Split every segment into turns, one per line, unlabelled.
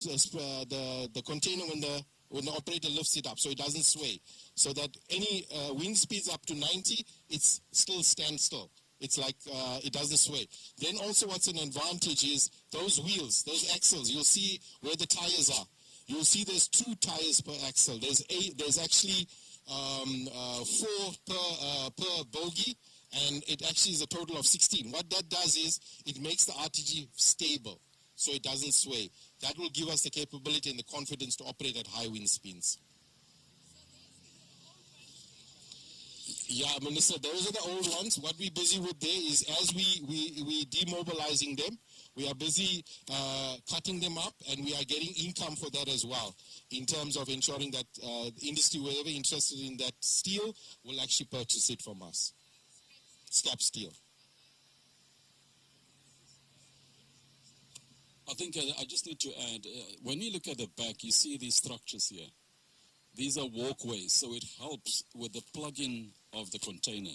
the container when the operator lifts it up, so it doesn't sway. So that any wind speeds up to 90, it's still standstill. It's like it doesn't sway. Then also what's an advantage is those wheels, those axles, you'll see where the tires are. You'll see there's 2 tires per axle. There's actually 4 per bogie, and it actually is a total of 16. What that does is it makes the RTG stable, so it doesn't sway. That will give us the capability and the confidence to operate at high wind speeds. Yeah, Minister, those are the old ones. What we're busy with there is as we demobilizing them, we are busy cutting them up, and we are getting income for that as well, in terms of ensuring that industry, whoever interested in that steel, will actually purchase it from us. Scrap steel.
I think I just need to add, when you look at the back, you see these structures here. These are walkways, so it helps with the plug-in of the container.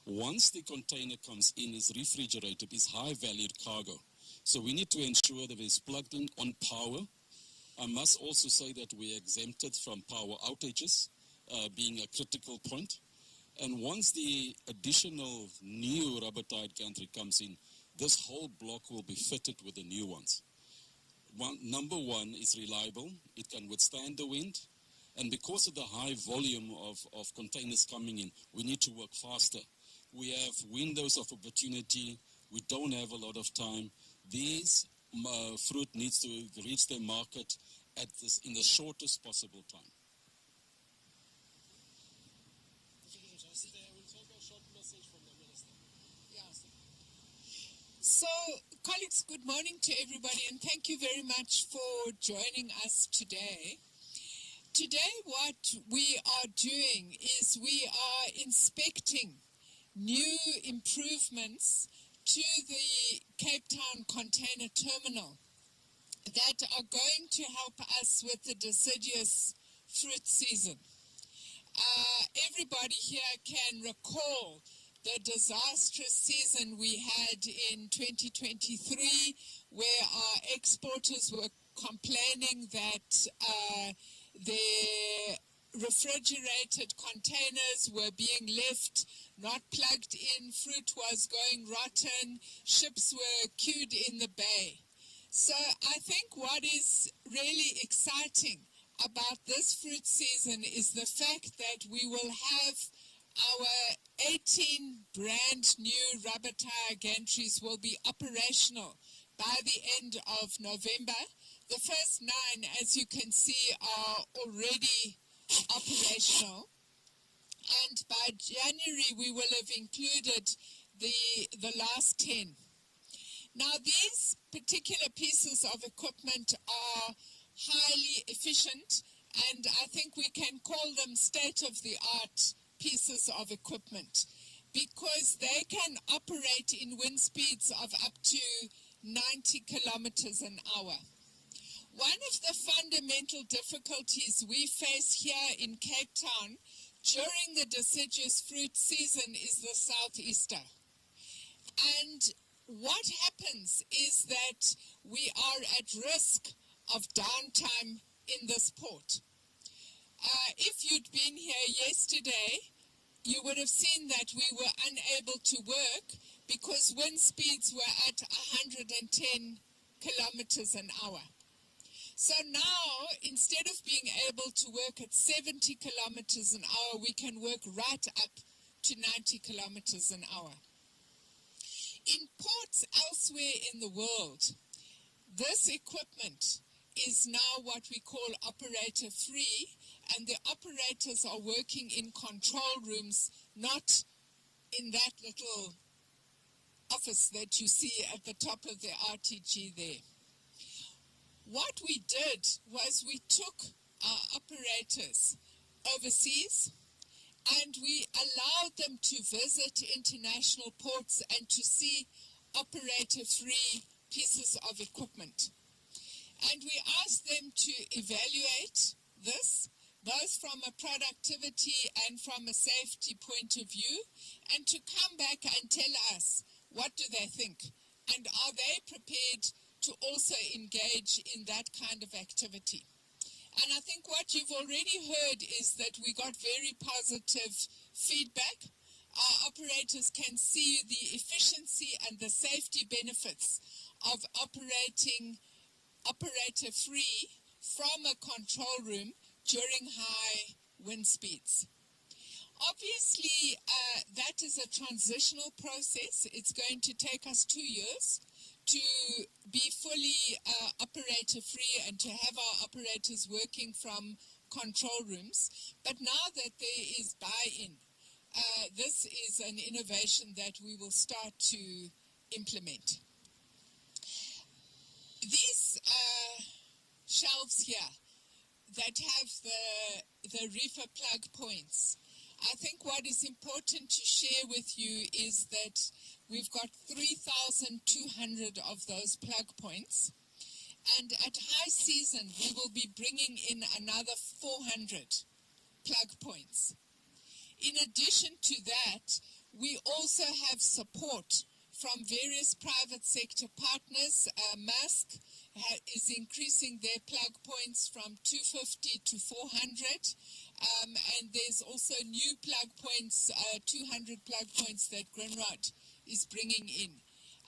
Once the container comes in, is refrigerated, is high-valued cargo. So we need to ensure that it's plugged in on power. I must also say that we're exempted from power outages, being a critical point. And once the additional new rubber-tied gantry comes in, this whole block will be fitted with the new ones. Number one is reliable. It can withstand the wind. And because of the high volume of containers coming in, we need to work faster. We have windows of opportunity. We don't have a lot of time. These fruit needs to reach the market in the shortest possible time.
So, colleagues, good morning to everybody, and thank you very much for joining us today. Today, what we are doing is we are inspecting new improvements to the Cape Town container terminal that are going to help us with the deciduous fruit season. Everybody here can recall the disastrous season we had in 2023, where our exporters were complaining that their refrigerated containers were being left not plugged in, fruit was going rotten, ships were queued in the bay. So I think what is really exciting about this fruit season is the fact that we will have our 18 brand new rubber tire gantries will be operational by the end of November. The first 9, as you can see, are already operational. And by January, we will have included the last 10. Now, these particular pieces of equipment are highly efficient, and I think we can call them state-of-the-art pieces of equipment because they can operate in wind speeds of up to 90 kilometers an hour. One of the fundamental difficulties we face here in Cape Town during the deciduous fruit season is the southeaster. And what happens is that we are at risk of downtime in this port. If you'd been here yesterday, you would have seen that we were unable to work because wind speeds were at 110 kilometers an hour. So now, instead of being able to work at 70 kilometers an hour, we can work right up to 90 kilometers an hour. In ports elsewhere in the world, this equipment is now what we call operator free, and the operators are working in control rooms, not in that little office that you see at the top of the RTG there. What we did was we took our operators overseas and we allowed them to visit international ports and to see operator-free pieces of equipment. And we asked them to evaluate this, both from a productivity and from a safety point of view, and to come back and tell us what do they think, and are they prepared to also engage in that kind of activity. And I think what you've already heard is that we got very positive feedback. Our operators can see the efficiency and the safety benefits of operating operator-free from a control room during high wind speeds. Obviously, that is a transitional process. It's going to take us 2 years to be fully operator-free and to have our operators working from control rooms. But now that there is buy-in, this is an innovation that we will start to implement. These shelves here that have the reefer plug points, I think what is important to share with you is that we've got 3,200 of those plug points, and at high season we will be bringing in another 400 plug points. In addition to that, we also have support from various private sector partners. Maersk is increasing their plug points from 250 to 400, and there's also new plug points, 200 plug points that Grindrod is bringing in.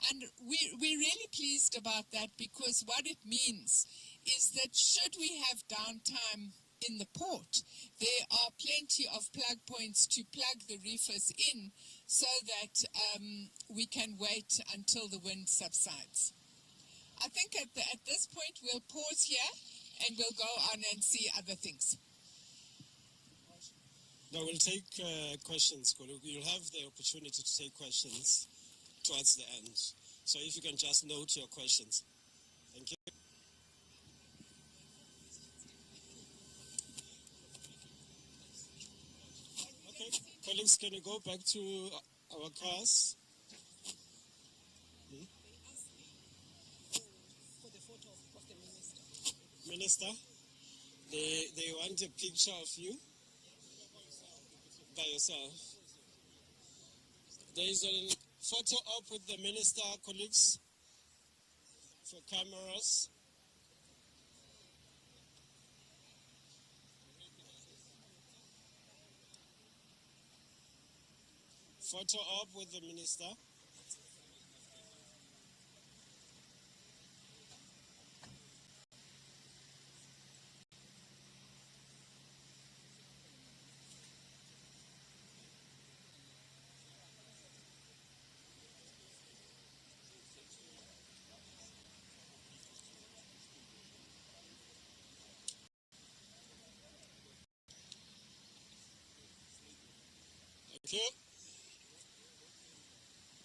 And we're really pleased about that, because what it means is that should we have downtime in the port, there are plenty of plug points to plug the reefers in so that we can wait until the wind subsides. I think at this point we'll pause here and we'll go on and see other things.
Now we'll take questions. You'll have the opportunity to take questions towards the end. So if you can just note your questions. Thank you. Okay, colleagues, can you go back to our cars?
For the photo of the minister.
Minister, they want a picture of you by yourself. There is a photo up with the minister, colleagues, for cameras. Photo up with the minister. Thank you.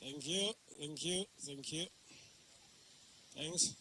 Thank you. Thank you. Thank you. Thanks.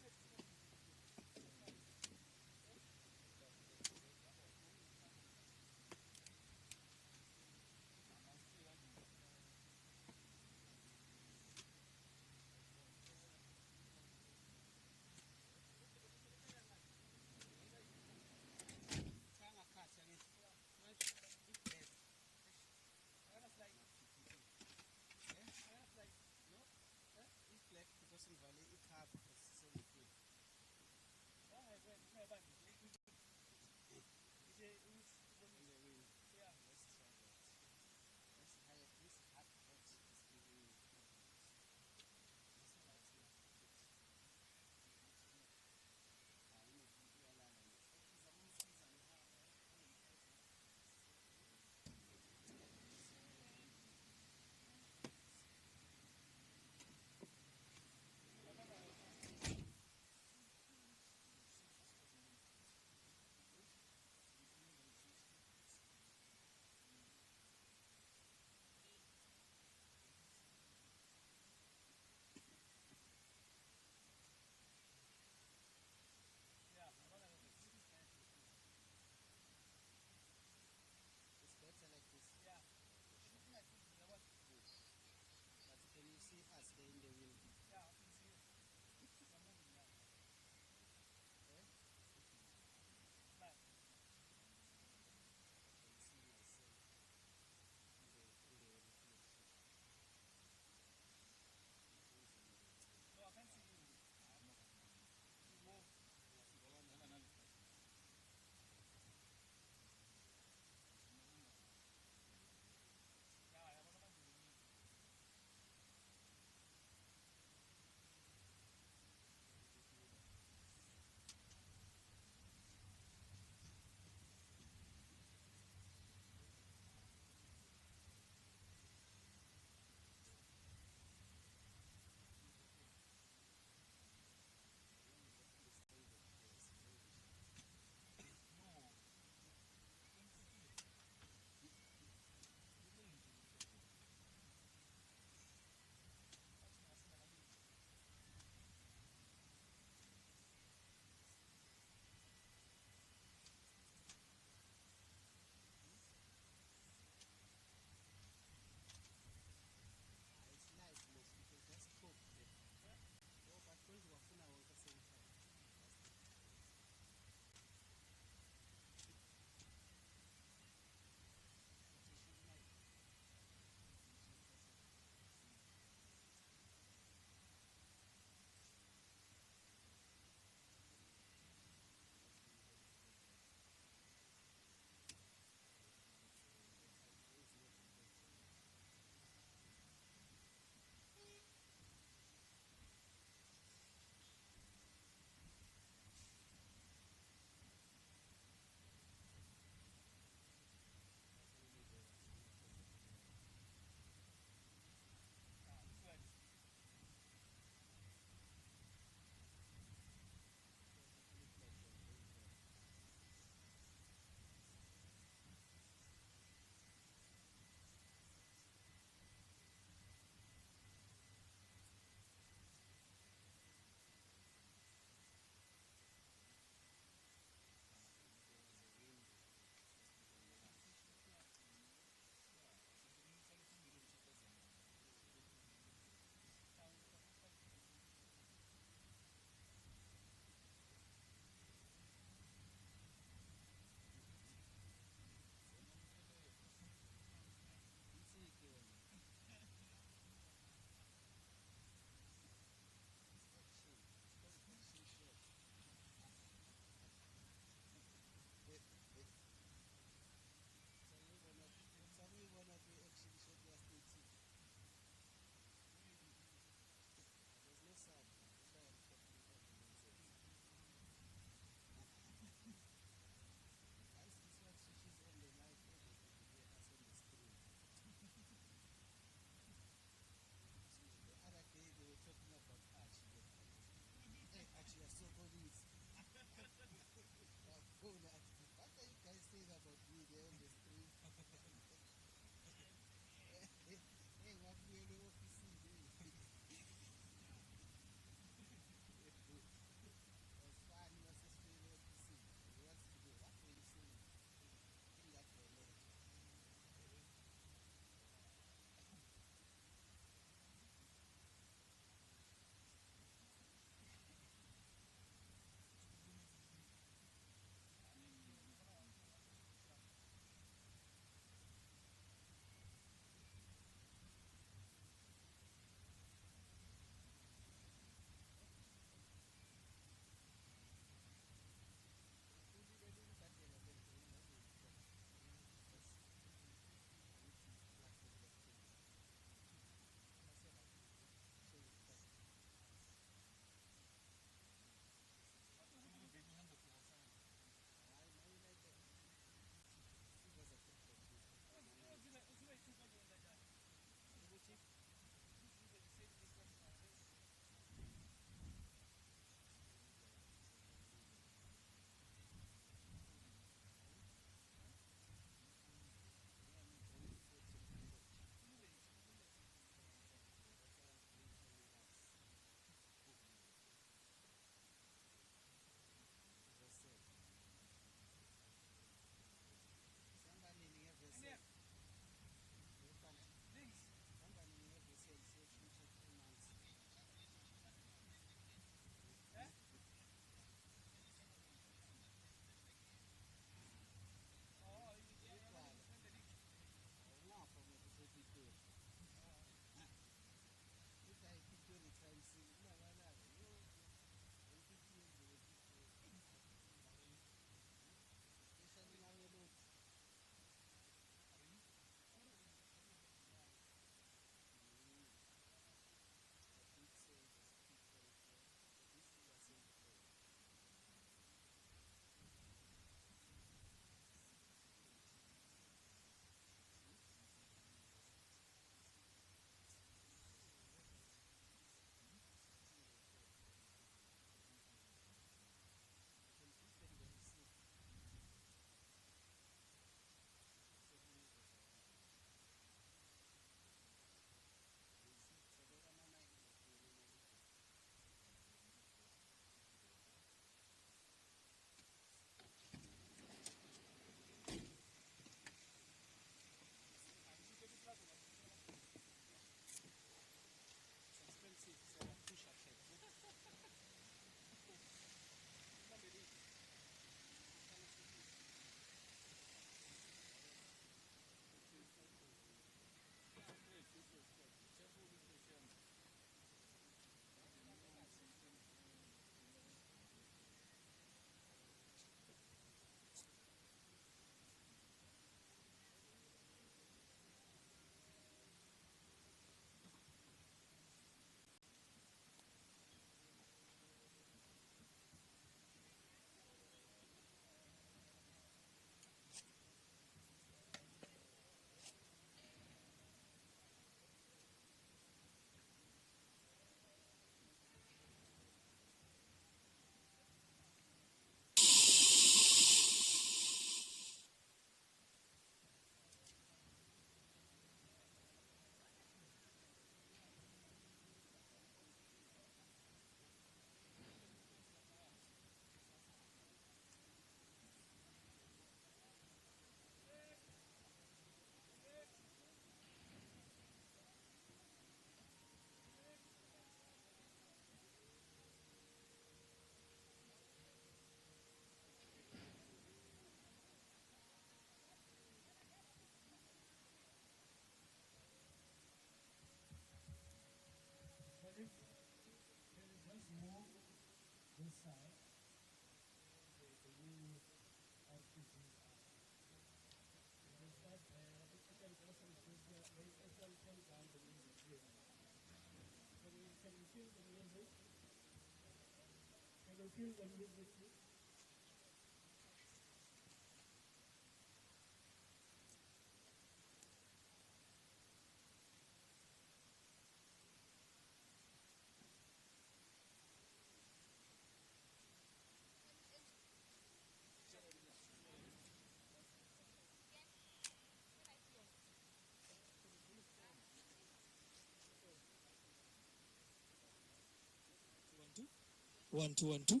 1, 2, 1, 2.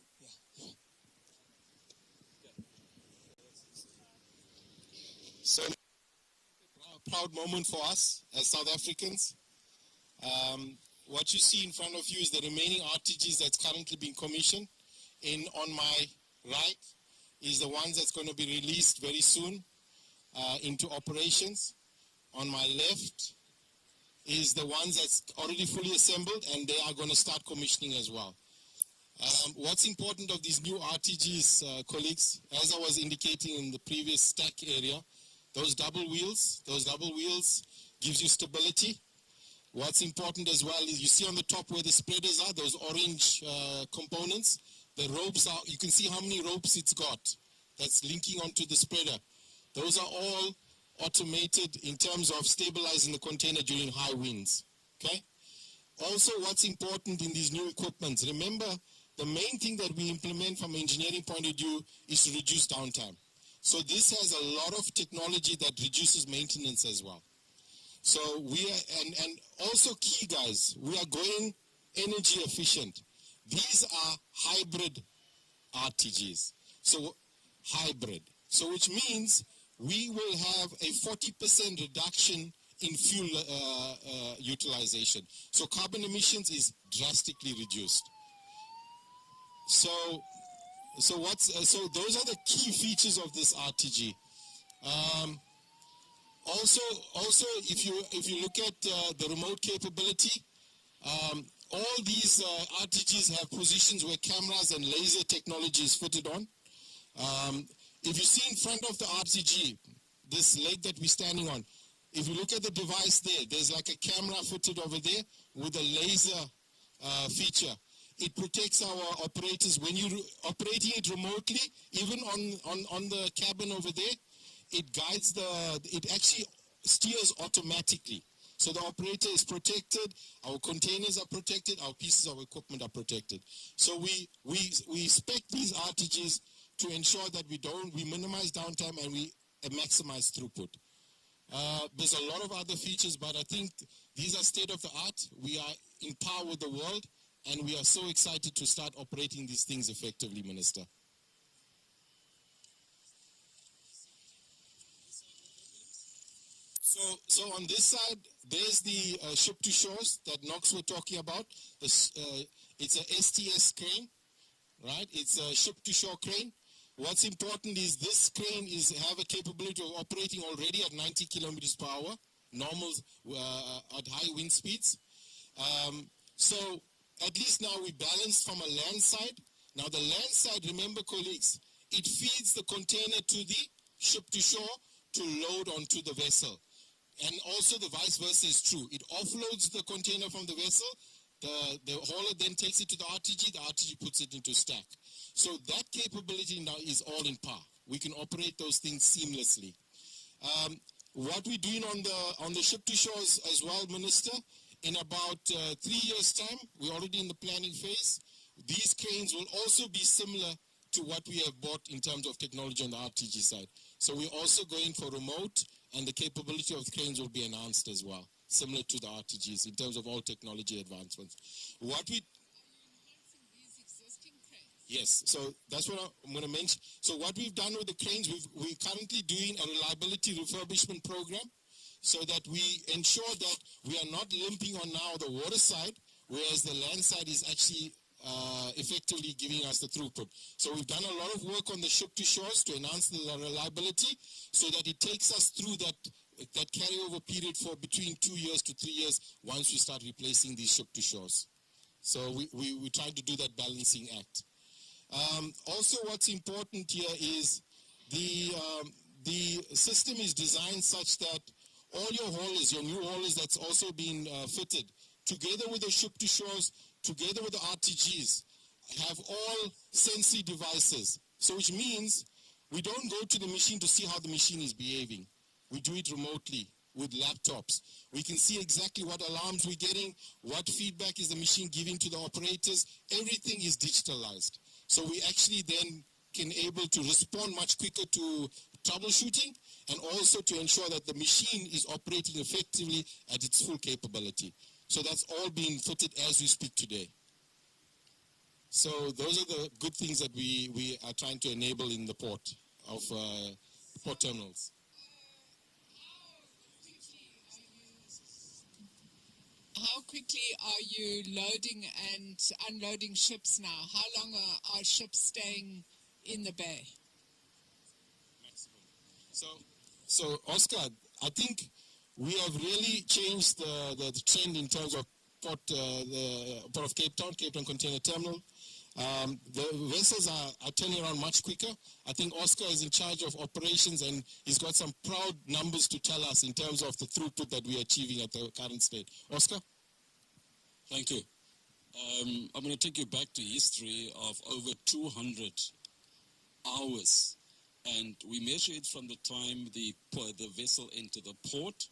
Yeah.
So, a proud moment for us as South Africans. What you see in front of you is the remaining RTGs that's currently being commissioned. On my right is the ones that's going to be released very soon into operations. On my left is the ones that's already fully assembled, and they are going to start commissioning as well. What's important of these new RTGs, colleagues, as I was indicating in the previous stack area, those double wheels gives you stability. What's important as well is you see on the top where the spreaders are, those orange components, the ropes are, you can see how many ropes it's got that's linking onto the spreader. Those are all automated in terms of stabilizing the container during high winds, okay? Also, what's important in these new equipments, remember, the main thing that we implement from an engineering point of view is to reduce downtime. So this has a lot of technology that reduces maintenance as well. So we are, and also key guys, we are going energy efficient. These are hybrid RTGs. So hybrid. So which means we will have a 40% reduction in fuel utilization. So carbon emissions is drastically reduced. So those are the key features of this RTG. Also, if you look at the remote capability, all these RTGs have positions where cameras and laser technology is fitted on. If you see in front of the RTG, this leg that we're standing on, if you look at the device there, there's like a camera fitted over there with a laser feature. It protects our operators. When you're operating it remotely, even on the cabin over there, it guides it actually steers automatically. So the operator is protected, our containers are protected, our pieces of equipment are protected. So we spec these RTGs to ensure that we minimize downtime and we maximize throughput. There's a lot of other features, but I think these are state of the art. We are in par with the world, and we are so excited to start operating these things effectively, Minister. So on this side, there's the ship-to-shores that Knox were talking about. It's a STS crane, right? It's a ship-to-shore crane. What's important is this crane have a capability of operating already at 90 kilometers per hour, normal at high wind speeds. So at least now we balanced from a land side. Now the land side, remember colleagues, it feeds the container to the ship-to-shore to load onto the vessel. And also the vice versa is true. It offloads the container from the vessel, the hauler then takes it to the RTG puts it into stack. So that capability now is all in par. We can operate those things seamlessly. What we're doing on the ship-to-shores as well, Minister, in about 3 years' time, we're already in the planning phase. These cranes will also be similar to what we have bought in terms of technology on the RTG side. So we're also going for remote, and the capability of the cranes will be enhanced as well, similar to the RTGs in terms of all technology advancements. Yes, so that's what I'm going to mention. So what we've done with the cranes, we're currently doing a reliability refurbishment program so that we ensure that we are not limping on now the water side, whereas the land side is actually effectively giving us the throughput. So we've done a lot of work on the ship-to-shores to enhance the reliability so that it takes us through that carryover period for between 2 years to 3 years once we start replacing these ship-to-shores. So we try to do that balancing act. Also, what's important here is the system is designed such that all your haulers, your new haulers that's also been fitted, together with the ship-to-shores, together with the RTGs, have all sensory devices. So which means we don't go to the machine to see how the machine is behaving. We do it remotely with laptops. We can see exactly what alarms we're getting, what feedback is the machine giving to the operators. Everything is digitalized. So we actually then can able to respond much quicker to troubleshooting and also to ensure that the machine is operating effectively at its full capability. So that's all being fitted as we speak today. So those are the good things that we are trying to enable in the port of port terminals.
How quickly are you loading and unloading ships now? How long are ships staying in the bay?
So Oscar, I think we have really changed the trend in terms of the Port of Cape Town Container Terminal. The vessels are turning around much quicker. I think Oscar is in charge of operations and he's got some proud numbers to tell us in terms of the throughput that we are achieving at the current state. Oscar?
Thank you. I'm going to take you back to history of over 200 hours. And we measure it from the time the vessel entered the port,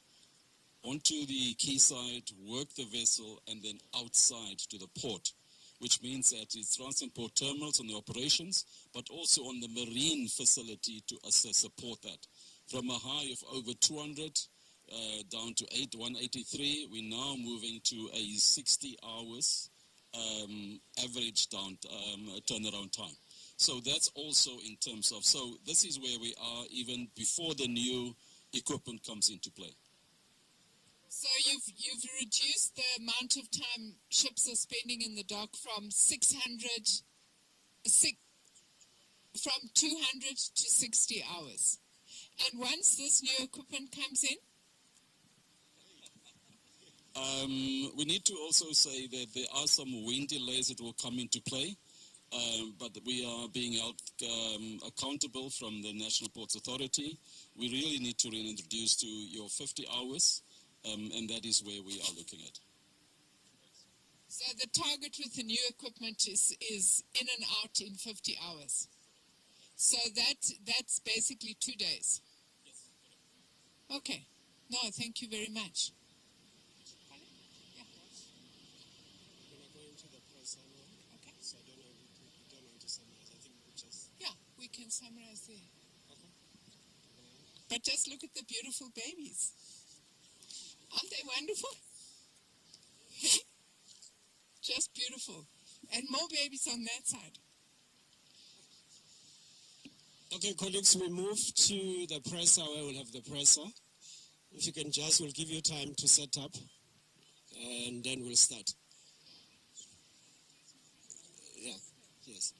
onto the quayside, work the vessel, and then outside to the port, which means that it runs in port terminals on the operations, but also on the marine facility to support that. From a high of over 200 down to 183, we're now moving to a 60 hours average turnaround time. So that's also in terms of, so this is where we are even before the new equipment comes into play.
So you've reduced the amount of time ships are spending in the dock from 200 to 60 hours. And once this new equipment comes in?
We need to also say that there are some wind delays that will come into play. But we are being held accountable from the National Ports Authority. We really need to reintroduce to your 50 hours, and that is where we are looking at.
So the target with the new equipment is in and out in 50 hours. So that's basically 2 days.
Yes.
Okay. No, thank you very much. We can summarize there.
Okay.
But just look at the beautiful babies. Aren't they wonderful? Just beautiful. And more babies on that side.
Okay, colleagues, we move to the presser where we'll have the presser. If you can just, we'll give you time to set up and then we'll start. Yeah, yes.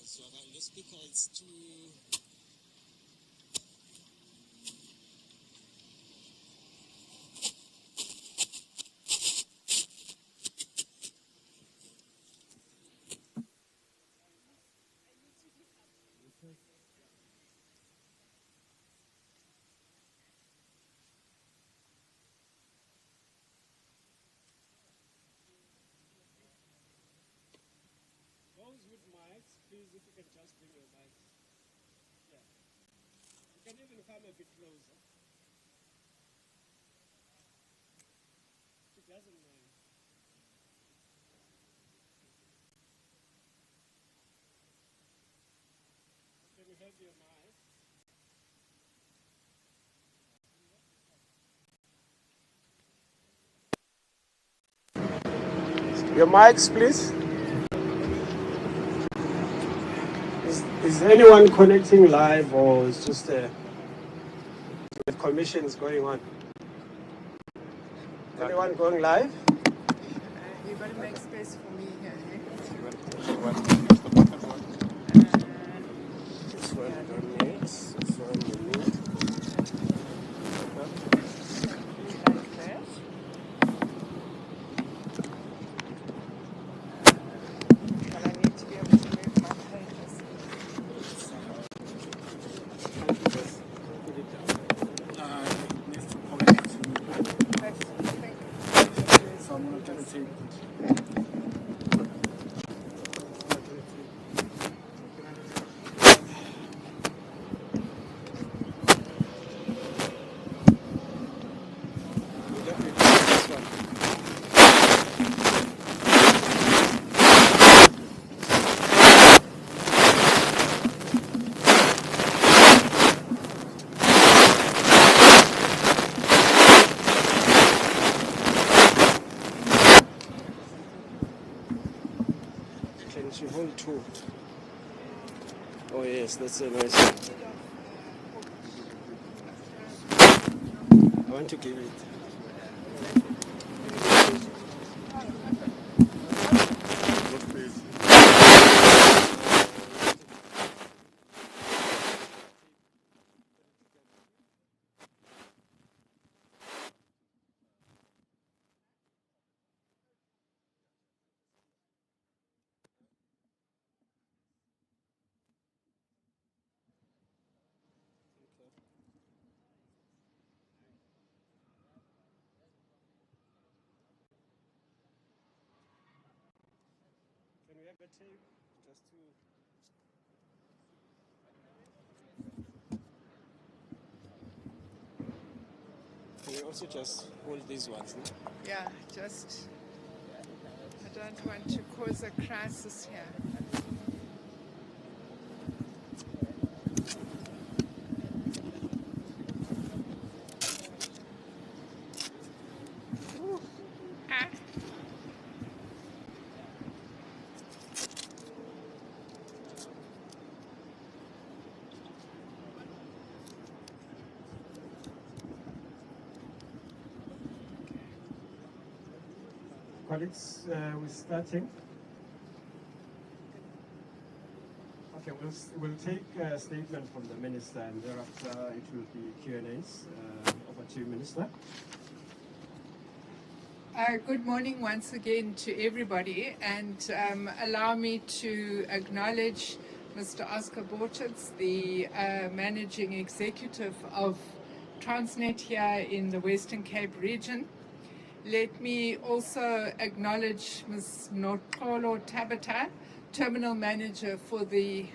So the speaker is too... Those with mics, please, if you can just bring your mics. Yeah. You can even come a bit closer. It doesn't mind. Can we have your mic? Your mics, please. Is anyone connecting live or is just with commissions going on? Anyone going live?
You've got to make space for me here.
This one you don't need. This one you need.
Like that. But I need to be able to move my pages.
you hold two. Oh yes, that's a nice one. I want to give it. Can we have a tape just to... Can you also just hold these ones? No?
Yeah, just, I don't want to cause a crisis here. Ooh. Ah.
Colleagues, we're starting. Okay, we'll take a statement from the Minister, and thereafter it will be Q&As. Over to you, Minister.
Good morning once again to everybody, and allow me to acknowledge Mr. Oscar Borchitz, the Managing Executive of Transnet here in the Western Cape region. Let me also acknowledge Ms. Noxolo Tabata, Terminal Manager for the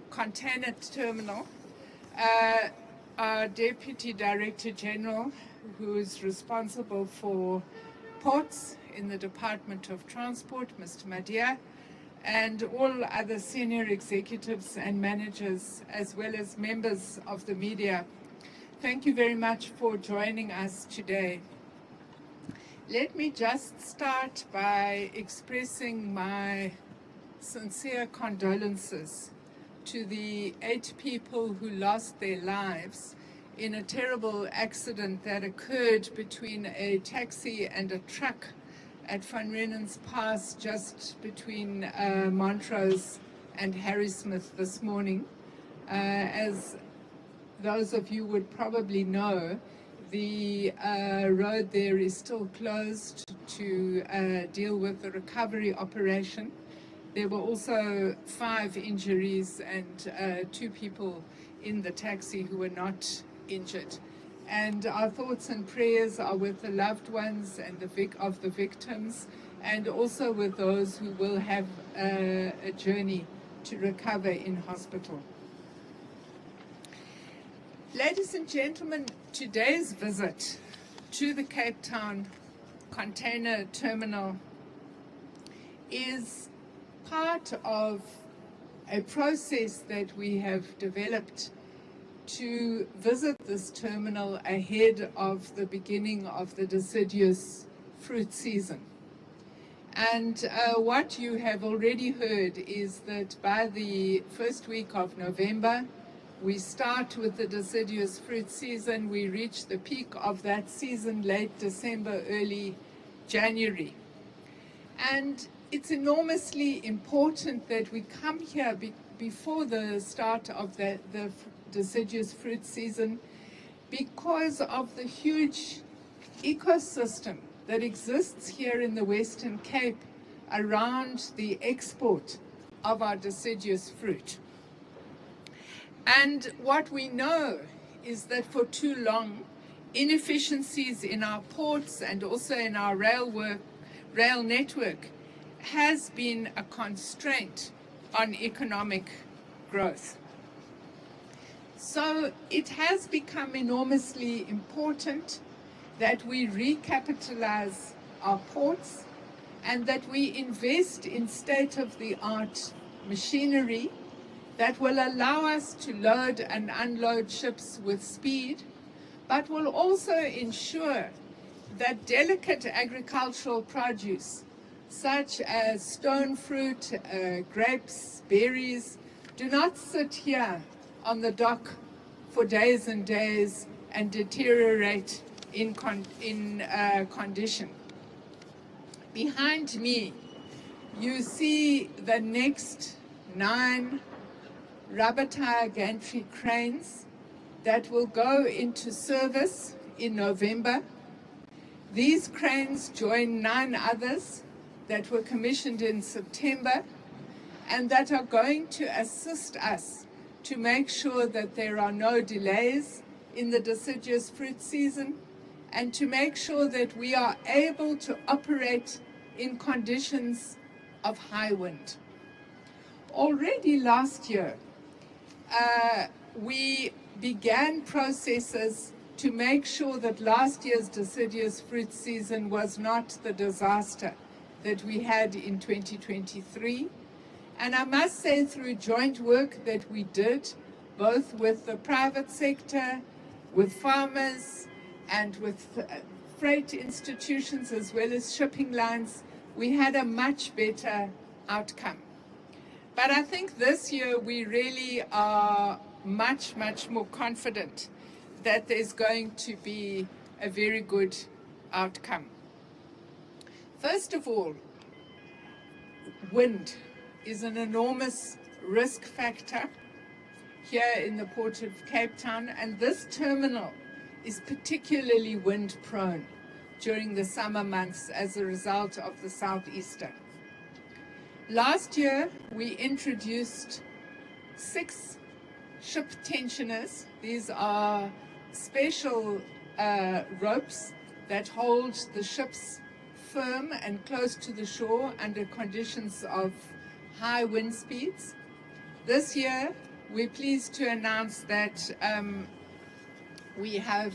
Container Terminal, our Deputy Director General, who is responsible for ports in the Department of Transport, Mr. Madia, and all other senior executives and managers, as well as members of the media. Thank you very much for joining us today. Let me just start by expressing my sincere condolences to the 8 people who lost their lives in a terrible accident that occurred between a taxi and a truck at Van Rennen's Pass, just between Montrose and Harrismith this morning. As those of you would probably know, the road there is still closed to deal with the recovery operation. There were also 5 injuries and 2 people in the taxi who were not injured. And our thoughts and prayers are with the loved ones and of the victims, and also with those who will have a journey to recover in hospital. Ladies and gentlemen, today's visit to the Cape Town Container Terminal is part of a process that we have developed to visit this terminal ahead of the beginning of the deciduous fruit season. And what you have already heard is that by the first week of November, we start with the deciduous fruit season. We reach the peak of that season late December, early January. And it's enormously important that we come here before the start of the deciduous fruit season, because of the huge ecosystem that exists here in the Western Cape around the export of our deciduous fruit. And what we know is that for too long, inefficiencies in our ports and also in our rail network has been a constraint on economic growth. So it has become enormously important that we recapitalize our ports and that we invest in state-of-the-art machinery that will allow us to load and unload ships with speed, but will also ensure that delicate agricultural produce, such as stone fruit, grapes, berries, do not sit here on the dock for days and days and deteriorate in condition. Behind me, you see the next 9 rubber tire gantry cranes that will go into service in November. These cranes join 9 others that were commissioned in September and that are going to assist us to make sure that there are no delays in the deciduous fruit season and to make sure that we are able to operate in conditions of high wind. Already last year, we began processes to make sure that last year's deciduous fruit season was not the disaster that we had in 2023. And I must say, through joint work that we did, both with the private sector, with farmers, and with freight institutions as well as shipping lines, we had a much better outcome. But I think this year we really are much, much more confident that there's going to be a very good outcome. First of all, wind is an enormous risk factor here in the Port of Cape Town, and this terminal is particularly wind prone during the summer months as a result of the southeaster. Last year, we introduced 6 ship tensioners. These are special ropes that hold the ships firm and close to the shore under conditions of high wind speeds. This year, we're pleased to announce that we have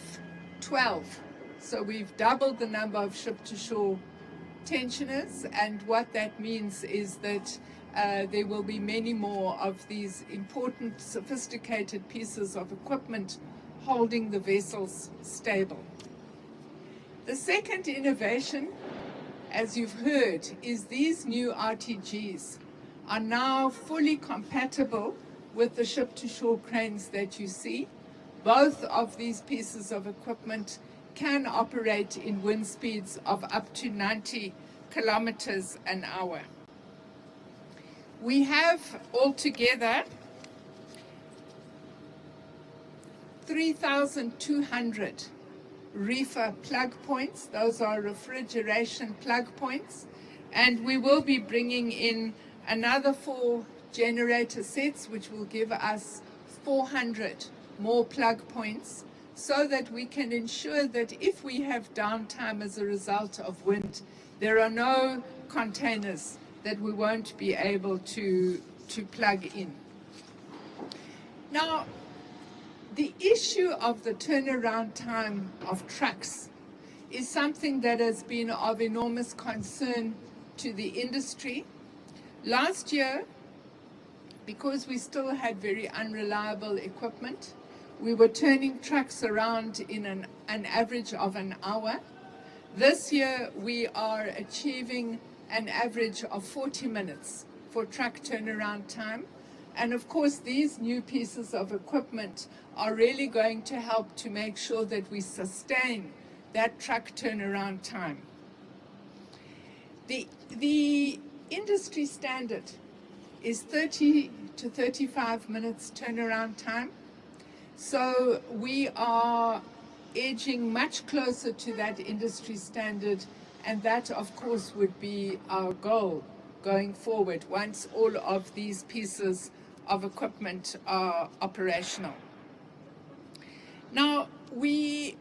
12. So we've doubled the number of ship-to-shore tensioners, and what that means is that there will be many more of these important, sophisticated pieces of equipment holding the vessels stable. The second innovation, as you've heard, is these new RTGs are now fully compatible with the ship-to-shore cranes that you see. Both of these pieces of equipment can operate in wind speeds of up to 90 kilometers an hour. We have altogether 3,200 reefer plug points. Those are refrigeration plug points. And we will be bringing in another 4 generator sets, which will give us 400 more plug points, so that we can ensure that if we have downtime as a result of wind, there are no containers that we won't be able to plug in. Now, the issue of the turnaround time of trucks is something that has been of enormous concern to the industry. Last year, because we still had very unreliable equipment, we were turning trucks around in an average of an hour. This year, we are achieving an average of 40 minutes for truck turnaround time. And of course, these new pieces of equipment are really going to help to make sure that we sustain that truck turnaround time. The industry standard is 30 to 35 minutes turnaround time. So we are edging much closer to that industry standard, and that, of course, would be our goal going forward once all of these pieces of equipment are operational. Now, we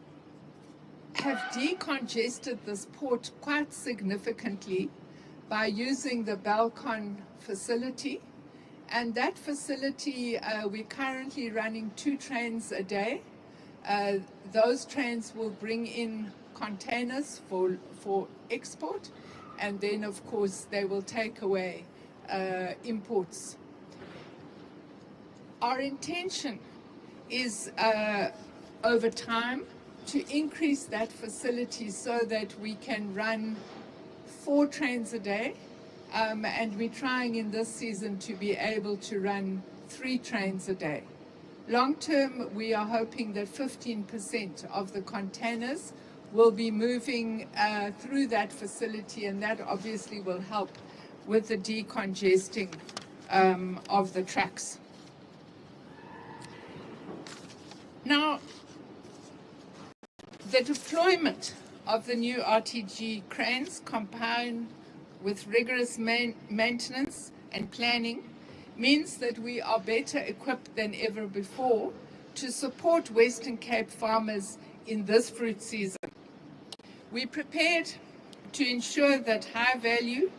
have decongested this port quite significantly by using the Balcon facility. And that facility, we're currently running 2 trains a day. Those trains will bring in containers for export, and then, of course, they will take away imports. Our intention is, over time, to increase that facility so that we can run 4 trains a day, and we're trying in this season to be able to run 3 trains a day. Long term, we are hoping that 15% of the containers will be moving through that facility, and that obviously will help with the decongesting of the trucks. Now, the deployment of the new RTG cranes combined with rigorous maintenance and planning means that we are better equipped than ever before to support Western Cape farmers in this fruit season. We prepared to ensure that high-value,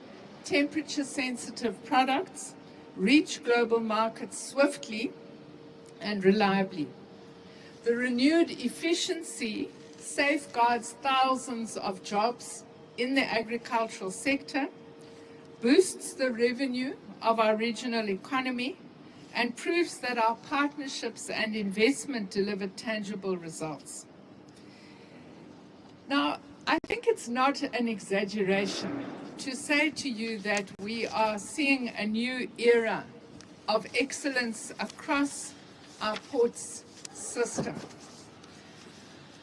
temperature-sensitive products reach global markets swiftly and reliably. The renewed efficiency safeguards thousands of jobs in the agricultural sector, boosts the revenue of our regional economy, and proves that our partnerships and investment deliver tangible results. Now, I think it's not an exaggeration to say to you that we are seeing a new era of excellence across our ports system.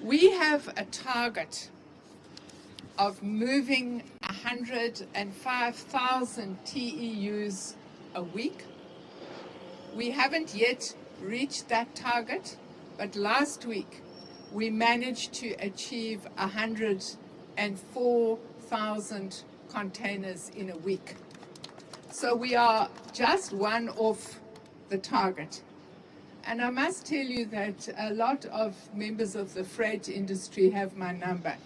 We have a target of moving 105,000 TEUs a week. We haven't yet reached that target, but last week we managed to achieve 104,000 containers in a week. So we are just one off the target. And I must tell you that a lot of members of the freight industry have my number.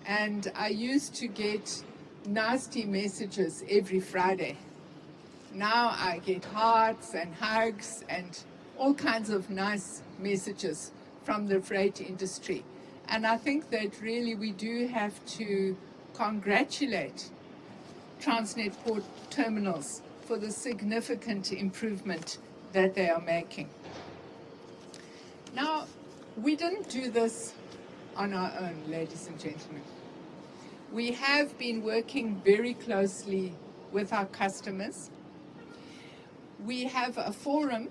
And I used to get nasty messages every Friday. Now I get hearts and hugs and all kinds of nice messages from the freight industry. And I think that really we do have to congratulate Transnet Port Terminals for the significant improvement that they are making. Now, we didn't do this on our own, ladies and gentlemen. We have been working very closely with our customers. We have a forum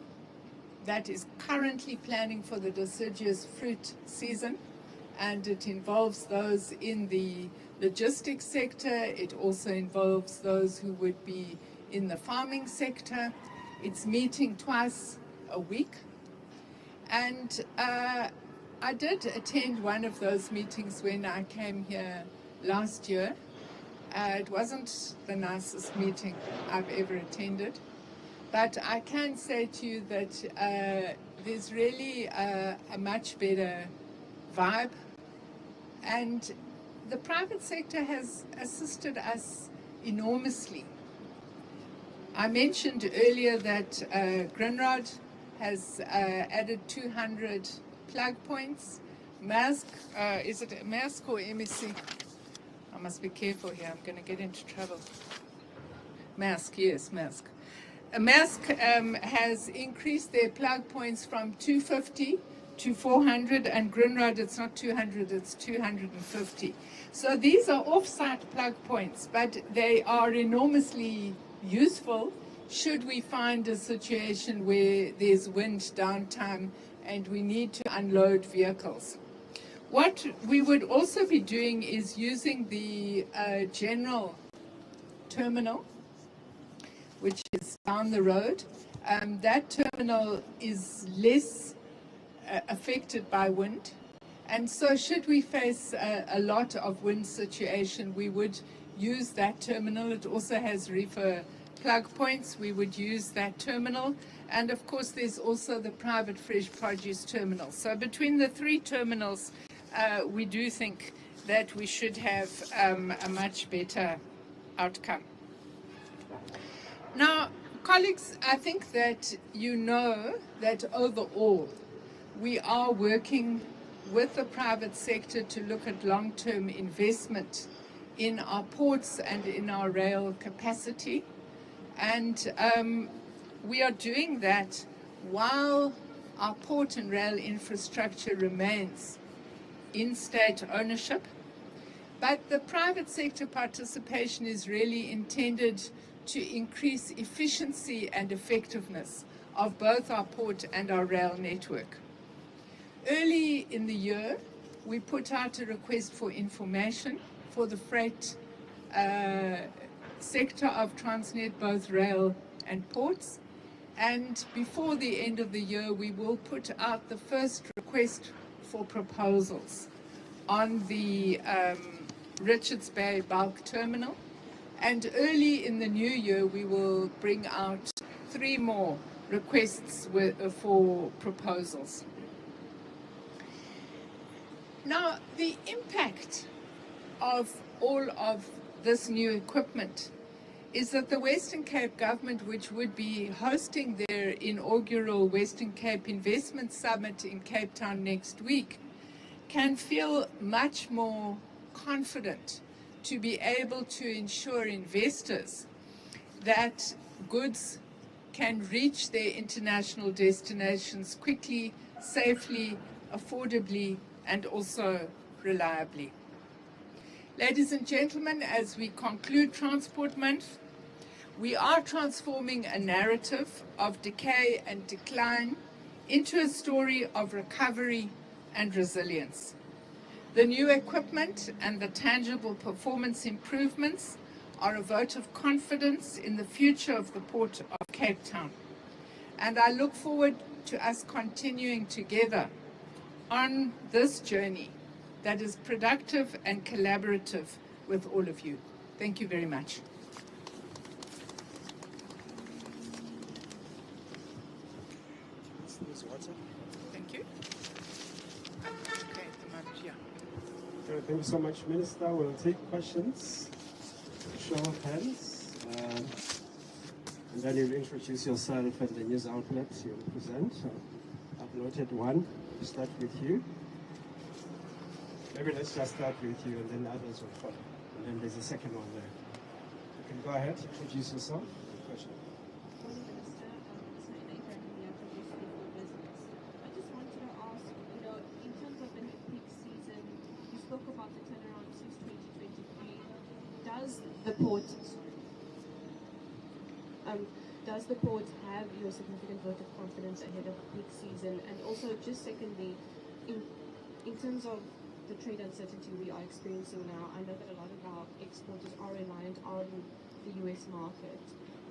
that is currently planning for the deciduous fruit season, and it involves those in the logistics sector. It also involves those who would be in the farming sector. It's meeting twice a week. And I did attend one of those meetings when I came here last year. It wasn't the nicest meeting I've ever attended, but I can say to you that there's really a much better vibe, and the private sector has assisted us enormously. I mentioned earlier that Grindrod has added 200 plug points. Maersk, is it Maersk or MSC? I must be careful here, I'm going to get into trouble. Maersk, yes, Maersk. Maersk has increased their plug points from 250 to 400, and Grindrod, it's not 200, it's 250. So these are off-site plug points, but they are enormously useful should we find a situation where there's wind downtime and we need to unload vehicles. What we would also be doing is using the general terminal, which is down the road. That terminal is less affected by wind, and so should we face a lot of wind situation, we would use that terminal. It also has reefer plug points. We would use that terminal, and of course there's also the private fresh produce terminal. So between the 3 terminals, we do think that we should have a much better outcome. Now, colleagues, I think that you know that overall we are working with the private sector to look at long-term investment in our ports and in our rail capacity. And we are doing that while our port and rail infrastructure remains in state ownership. But the private sector participation is really intended to increase efficiency and effectiveness of both our port and our rail network. Early in the year, we put out a request for information for the freight sector of Transnet, both rail and ports. And before the end of the year, we will put out the first request for proposals on the Richards Bay bulk terminal. And early in the new year, we will bring out 3 more requests for proposals. Now, the impact of all of this new equipment is that the Western Cape government, which would be hosting their inaugural Western Cape Investment Summit in Cape Town next week, can feel much more confident to be able to ensure investors that goods can reach their international destinations quickly, safely, affordably, and also reliably. Ladies and gentlemen, as we conclude Transport Month, we are transforming a narrative of decay and decline into a story of recovery and resilience. The new equipment and the tangible performance improvements are a vote of confidence in the future of the Port of Cape Town. And I look forward to us continuing together on this journey that is productive and collaborative with all of you. Thank you very much. Thank you. Okay, yeah.
Thank you so much, Minister. We'll take questions. Show of hands. And then you'll introduce yourself and the news outlets you'll present. I've noted one. We'll start with you. Maybe let's just start with you and then others will follow. And then there's a second one there. You can go ahead, introduce yourself. Question.
Does the port have your significant vote of confidence ahead of peak season? And also, just secondly, in terms of the trade uncertainty we are experiencing now, I know that a lot of our exporters are reliant on the US market.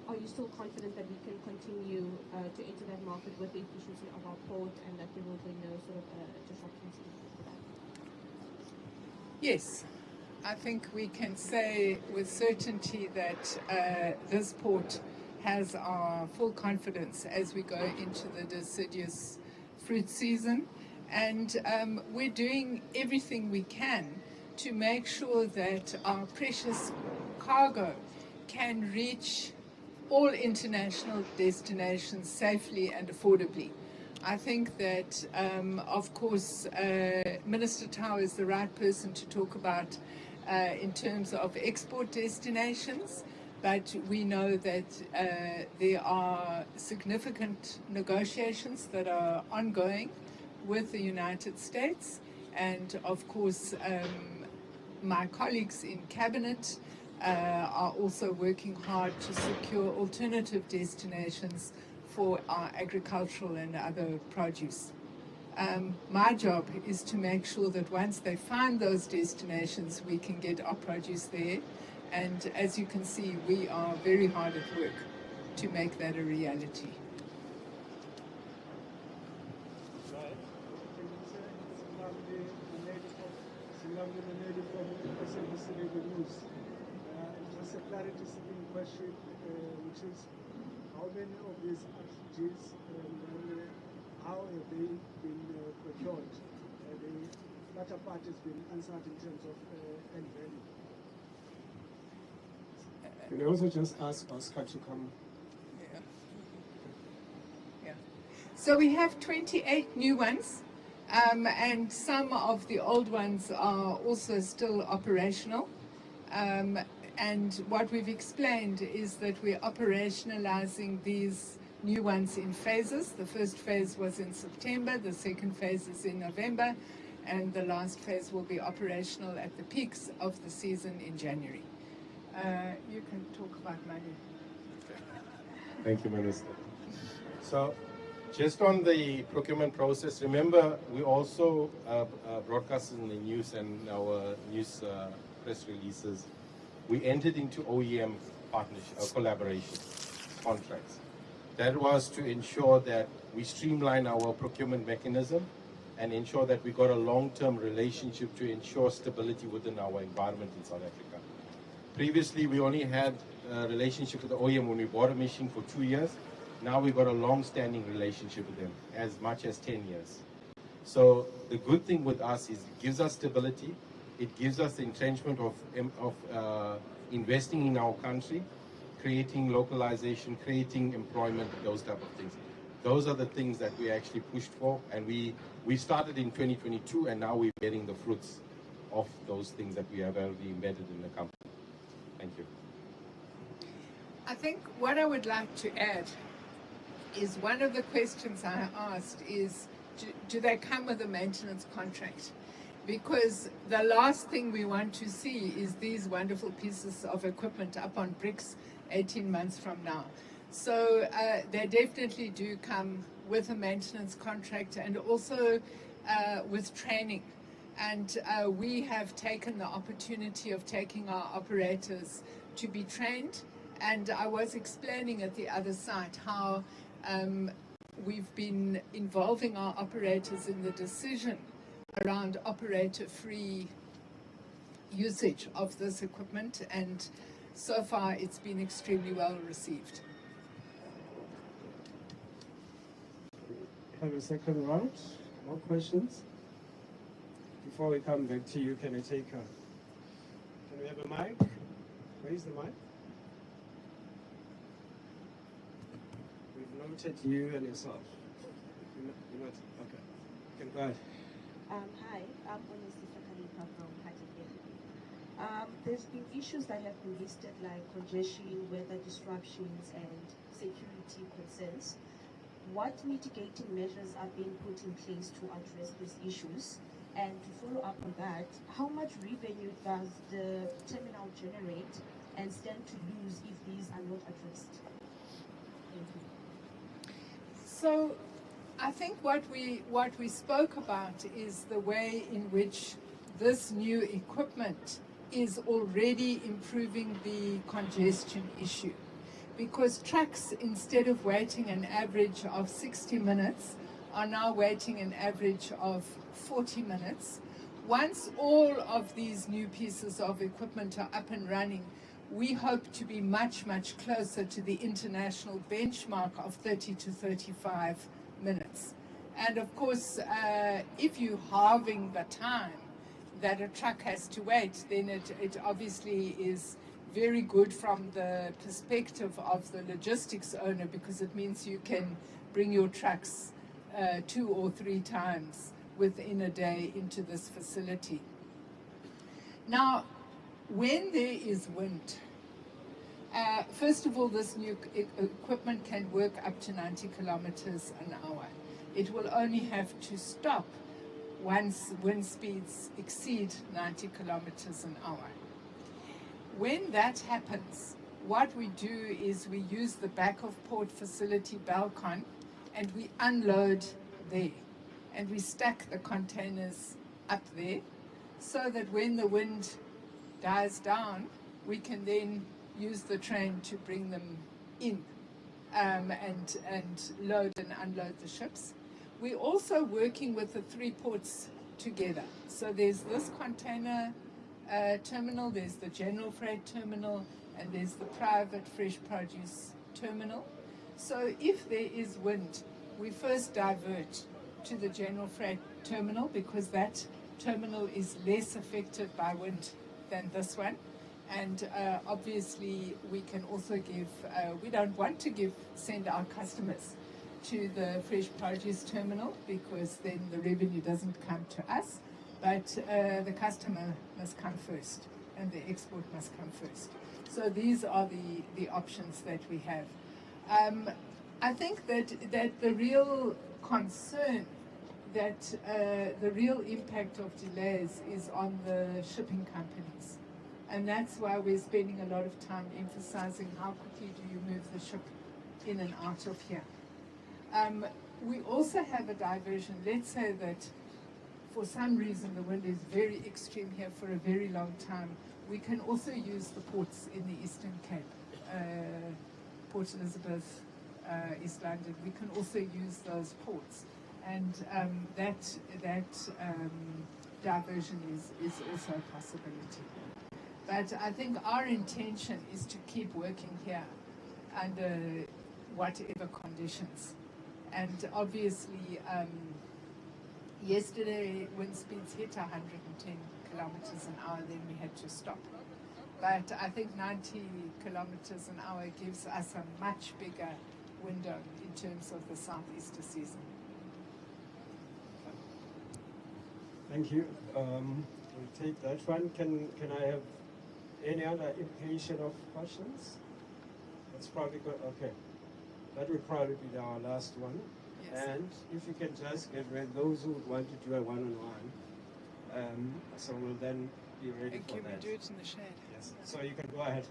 Are you still confident that we can continue to enter that market with the efficiency of our port and that there will be no sort of disruptions to that?
Yes. I think we can say with certainty that this port has our full confidence as we go into the deciduous fruit season. And we're doing everything we can to make sure that our precious cargo can reach all international destinations safely and affordably. I think that, of course, Minister Tau is the right person to talk about in terms of export destinations, but we know that there are significant negotiations that are ongoing with the United States, and of course my colleagues in Cabinet are also working hard to secure alternative destinations for our agricultural and other produce. My job is to make sure that once they find those destinations, we can get our produce there. And as you can see, we are very hard at work to make that a reality.
Just a clarity-seeking question, which is how many of these RPGs and how have they been procured? The latter part has been answered in terms of end value.
Can I also just ask Oscar to come?
Yeah. So we have 28 new ones, and some of the old ones are also still operational. And what we've explained is that we're operationalizing these new ones in phases. The first phase was in September, the second phase is in November, and the last phase will be operational at the peaks of the season in January. You can talk about money.
Thank you, Minister. So, just on the procurement process, remember we also broadcasted in the news and our news press releases, we entered into OEM partnership, collaboration contracts. That was to ensure that we streamline our procurement mechanism and ensure that we got a long-term relationship to ensure stability within our environment in South Africa. Previously, we only had a relationship with the OEM when we bought a machine for 2 years. Now we've got a long-standing relationship with them, as much as 10 years. So the good thing with us is it gives us stability, it gives us the entrenchment of investing in our country, creating localization, creating employment, those type of things. Those are the things that we actually pushed for, and we started in 2022, and now we're getting the fruits of those things that we have already embedded in the company. Thank you.
I think what I would like to add is one of the questions I asked is, do they come with a maintenance contract? Because the last thing we want to see is these wonderful pieces of equipment up on bricks 18 months from now. So they definitely do come with a maintenance contract and also with training. And we have taken the opportunity of taking our operators to be trained. And I was explaining at the other side how we've been involving our operators in the decision around operator-free usage of this equipment, and so far it's been extremely well received.
Have a second round. More questions? Before we come back to you, can I take a... Can we have a mic? Raise the mic. We've noted you and yourself. You're not... Okay. You can go ahead.
Hi, I'm Honestly Sakalipa from Hatake. There's been issues that have been listed like congestion, weather disruptions, and security concerns. What mitigating measures are being put in place to address these issues? And to follow up on that, how much revenue does the terminal generate and stand to lose if these are not addressed? Thank you.
So I think what we spoke about is the way in which this new equipment is already improving the congestion issue. Because trucks, instead of waiting an average of 60 minutes, are now waiting an average of 40 minutes. Once all of these new pieces of equipment are up and running, we hope to be much, much closer to the international benchmark of 30 to 35 minutes. And of course, if you're halving the time that a truck has to wait, then it obviously is very good from the perspective of the logistics owner, because it means you can bring your trucks 2 or 3 times within a day into this facility. Now, when there is wind, first of all, this new equipment can work up to 90 kilometers an hour. It will only have to stop once wind speeds exceed 90 kilometers an hour. When that happens, what we do is we use the back of port facility balcon and we unload there. And we stack the containers up there so that when the wind dies down, we can then use the train to bring them in and load and unload the ships. We're also working with the 3 ports together. So there's this container terminal, there's the general freight terminal, and there's the private fresh produce terminal. So if there is wind, we first divert to the general freight terminal because that terminal is less affected by wind than this one. And obviously we can also give, we don't want to send our customers to the fresh produce terminal because then the revenue doesn't come to us. But the customer must come first and the export must come first. So these are the options that we have. I think that the real concern that the real impact of delays is on the shipping companies. And that's why we're spending a lot of time emphasizing how quickly do you move the ship in and out of here. We also have a diversion. Let's say that for some reason the wind is very extreme here for a very long time. We can also use the ports in the Eastern Cape, Port Elizabeth, East London. We can also use those ports, and that diversion is also a possibility. But I think our intention is to keep working here under whatever conditions. And obviously, yesterday wind speeds hit 110 kilometers an hour, then we had to stop. But I think 90 kilometers an hour gives us a much bigger window in terms of the southeaster season.
Thank you. We'll take that one. Can I have any other implication of questions? That's probably good. Okay. That will probably be our last one.
Yes.
And if you can just get ready, those who would want to do a one-on-one, so we'll then be ready
And
for
can we
that.
do it in the shade?
Yes. So you can go ahead.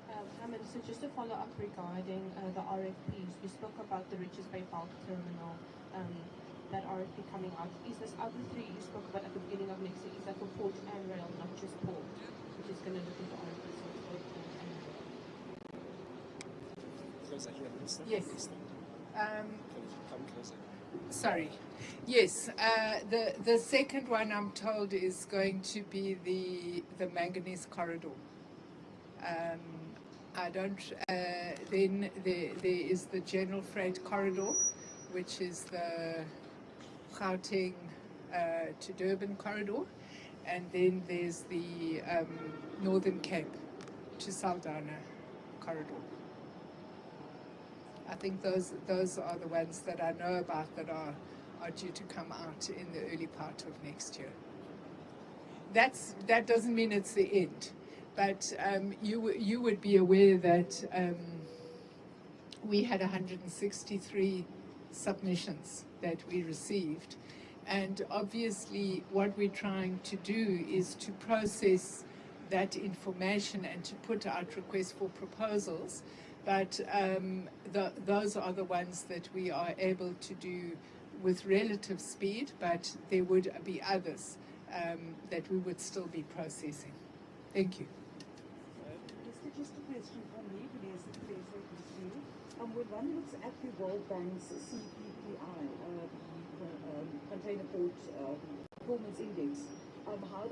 Hi, Minister, just to follow up regarding the RFPs, you spoke about the Richards Bay Bulk Terminal, that RFP coming out. Is this other three you spoke about at the beginning of next year, is that for port and rail, not just port, which is going to look into RFPs for both port and rail?
Closer here, Minister.
Yes.
Can you come closer?
Sorry. Yes, the second one I'm told is going to be the manganese corridor. I don't. Then there is the general freight corridor, which is the Gauteng to Durban corridor, and then there's the Northern Cape to Saldanha corridor. I think those are the ones that I know about that are due to come out in the early part of next year. That doesn't mean it's the end, but you would be aware that we had 163 submissions that we received, and obviously what we're trying to do is to process that information and to put out requests for proposals. But those are the ones that we are able to do with relative speed, but there would be others that we would still be processing. Thank you.
Just a question from me, Vanessa, when one looks at the World Bank's CPPI, the Container Port Performance Index, how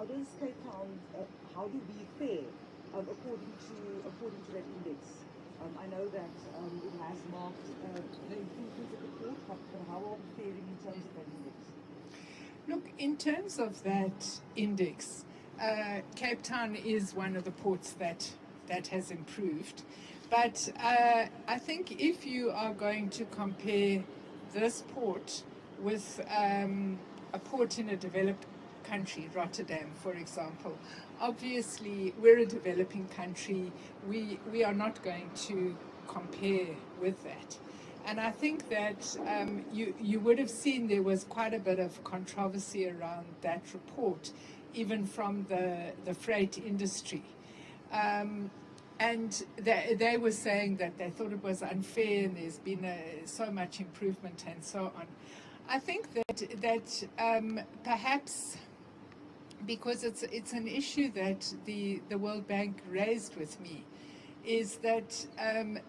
does Cape Town, how do we fare according to that index? I know that it has marked the improvements at the port, but how are we faring in terms of that index?
Look, in terms of that index, Cape Town is one of the ports that has improved. But I think if you are going to compare this port with a port in a developed country, Rotterdam, for example, obviously we're a developing country. We are not going to compare with that. And I think that you would have seen there was quite a bit of controversy around that report, even from the freight industry. And they were saying that they thought it was unfair and there's been so much improvement and so on. I think that perhaps because it's an issue that the World Bank raised with me, is that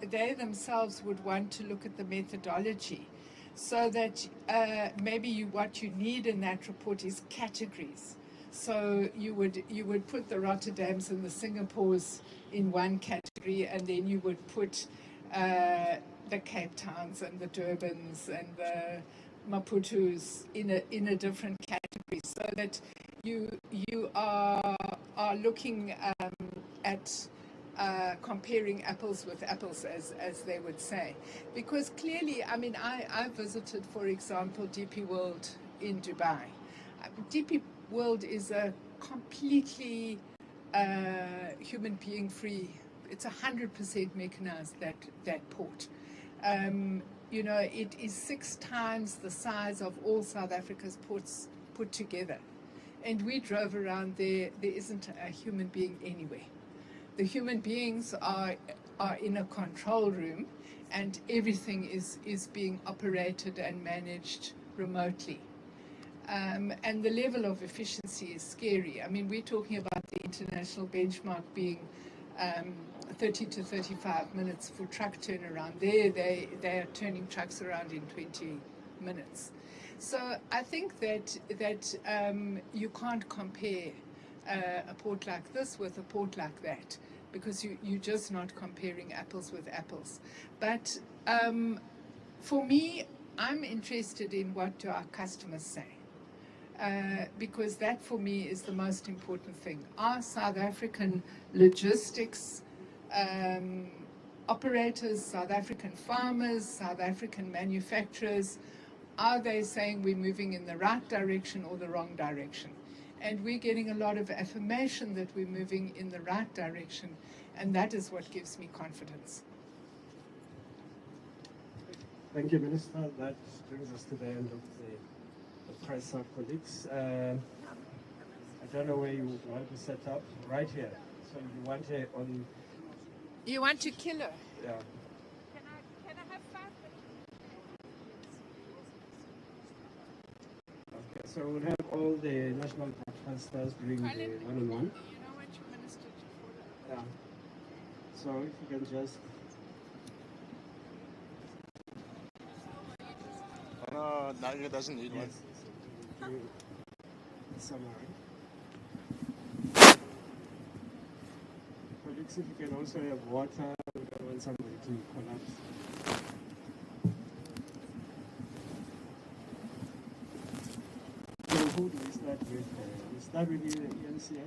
they themselves would want to look at the methodology, so that maybe what you need in that report is categories. So you would put the Rotterdams and the Singapores in one category, and then you would put the Cape Towns and the Durbans and the Maputos in a different category, so that you are looking at comparing apples with apples, as they would say. Because clearly, I mean, I visited, for example, DP World in Dubai. DP World is a completely human being free. It's 100% mechanized, that port. you know, it is 6 times the size of all South Africa's ports put together. And we drove around there, there isn't a human being anywhere. The human beings are in a control room, and everything is being operated and managed remotely. And the level of efficiency is scary. I mean, we're talking about the international benchmark being 30 to 35 minutes for truck turnaround. They are turning trucks around in 20 minutes. So I think that you can't compare a port like this with a port like that, because you're just not comparing apples with apples. But for me, I'm interested in what do our customers say. Because that for me is the most important thing. Are South African logistics operators, South African farmers, South African manufacturers, are they saying we're moving in the right direction or the wrong direction? And we're getting a lot of affirmation that we're moving in the right direction, and that is what gives me confidence.
Thank you, Minister. That brings us to the end of the press, our colleagues. I don't know where you want to set up. Right here. So you want it on...
You want to kill her?
Yeah.
Can I have 5 minutes?
Okay, so we'll have all the national broadcasters doing the one-on-one.
You know what your minister to follow?
Yeah. So if you can just...
No, doesn't need one.
Summary. Colleagues, if you can also have water, we don't want somebody to collapse. So who do we start with? We start with the ENCA.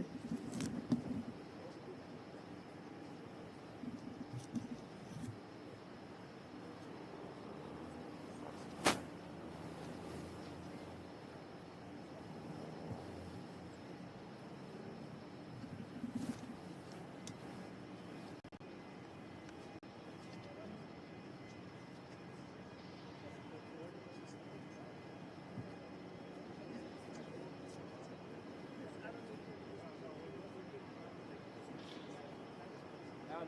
No.